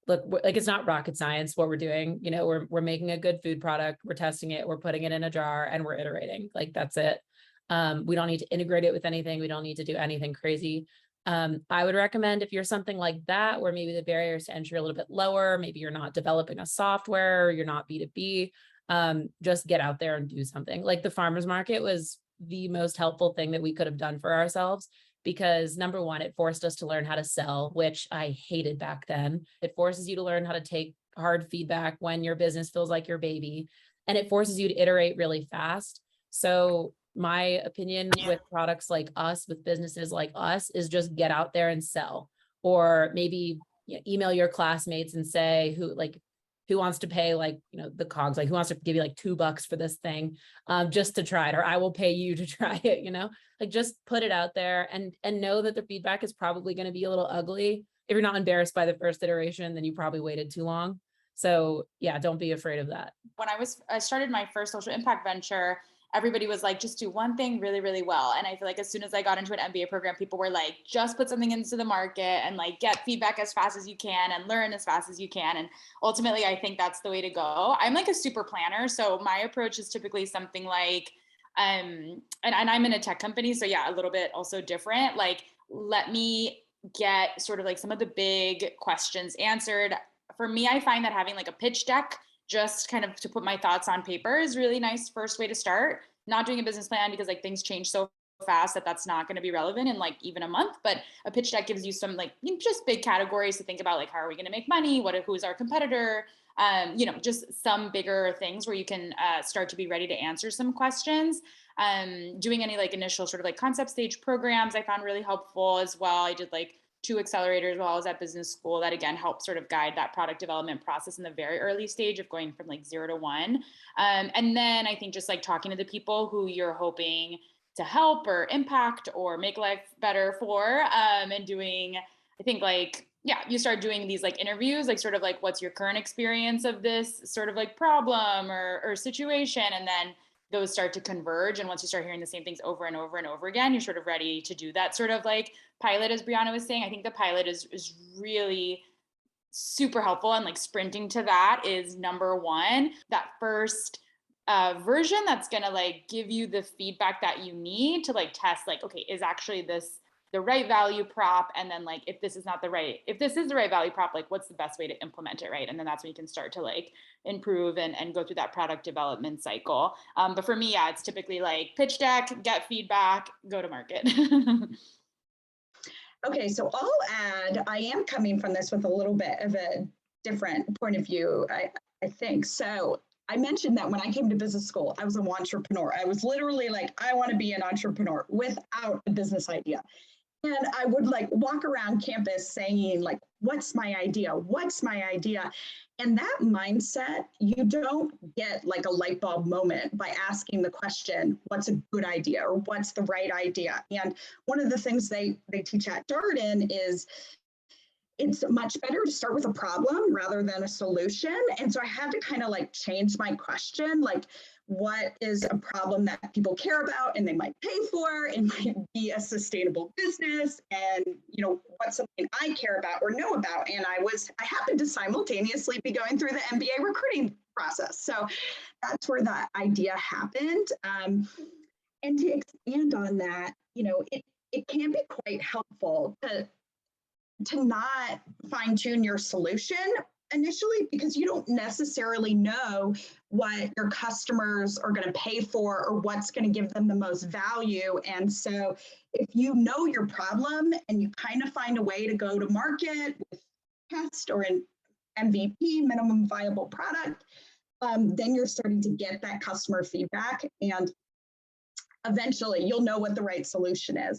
look, like it's not rocket science what we're doing. You know, we're making a good food product, we're testing it, we're putting it in a jar, and we're iterating. Like that's it. We don't need to integrate it with anything. We don't need to do anything crazy. I would recommend if you're something like that, where maybe the barriers to entry are a little bit lower, maybe you're not developing a software, or you're not B2B, just get out there and do something. Like the farmers market was the most helpful thing that we could have done for ourselves, because number one, it forced us to learn how to sell, which I hated back then. It forces you to learn how to take hard feedback when your business feels like your baby, and it forces you to iterate really fast. So my opinion with products like us, with businesses like us, is just get out there and sell. Or maybe email your classmates and say who wants to pay, like, the cogs, like who wants to give you like $2 for this thing, just to try it, or I will pay you to try it, like just put it out there and know that the feedback is probably going to be a little ugly. If you're not embarrassed by the first iteration, then you probably waited too long. So yeah, don't be afraid of that. When I started my first social impact venture, everybody was like, just do one thing really, really well. And I feel like as soon as I got into an MBA program, people were like, just put something into the market and like get feedback as fast as you can and learn as fast as you can. And ultimately, I think that's the way to go. I'm like a super planner. So my approach is typically something like, and I'm in a tech company. So yeah, a little bit also different. Like, let me get sort of like some of the big questions answered. For me, I find that having like a pitch deck, just kind of to put my thoughts on paper, is really nice first way to start. Not doing a business plan, because like things change so fast that that's not going to be relevant in like even a month. But a pitch deck gives you some like just big categories to think about, like how are we going to make money, who's our competitor, just some bigger things where you can start to be ready to answer some questions. Doing any like initial sort of like concept stage programs I found really helpful as well. I did like 2 accelerators while I was at business school that again helped sort of guide that product development process in the very early stage of going from like 0 to 1. And then I think just like talking to the people who you're hoping to help or impact or make life better for, and doing, I think like, yeah, you start doing these like interviews, like sort of like, what's your current experience of this sort of like problem or situation? And then those start to converge. And once you start hearing the same things over and over and over again, you're sort of ready to do that sort of like pilot, as Brianna was saying. I think the pilot is really super helpful. And like sprinting to that is number one. That first version that's going to like give you the feedback that you need to like test, like, okay, is actually this the right value prop? And then like, if this is the right value prop, like what's the best way to implement it, right? And then that's when you can start to like improve and go through that product development cycle. But for me, yeah, it's typically like pitch deck, get feedback, go to market. Okay, so I'll add, I am coming from this with a little bit of a different point of view, I think. So I mentioned that when I came to business school, I was an entrepreneur. I was literally like, I want to be an entrepreneur without a business idea. And I would like walk around campus saying like, what's my idea? What's my idea? And that mindset, you don't get like a light bulb moment by asking the question, what's a good idea or what's the right idea? And one of the things they teach at Darden is it's much better to start with a problem rather than a solution. And so I had to kind of like change my question, like, what is a problem that people care about and they might pay for? It might be a sustainable business, and what's something I care about or know about. And I happened to simultaneously be going through the MBA recruiting process. So that's where that idea happened. And to expand on that, it can be quite helpful to not fine tune your solution initially, because you don't necessarily know what your customers are going to pay for or what's going to give them the most value. And so if you know your problem and you kind of find a way to go to market with test or an MVP, minimum viable product, then you're starting to get that customer feedback, and eventually you'll know what the right solution is.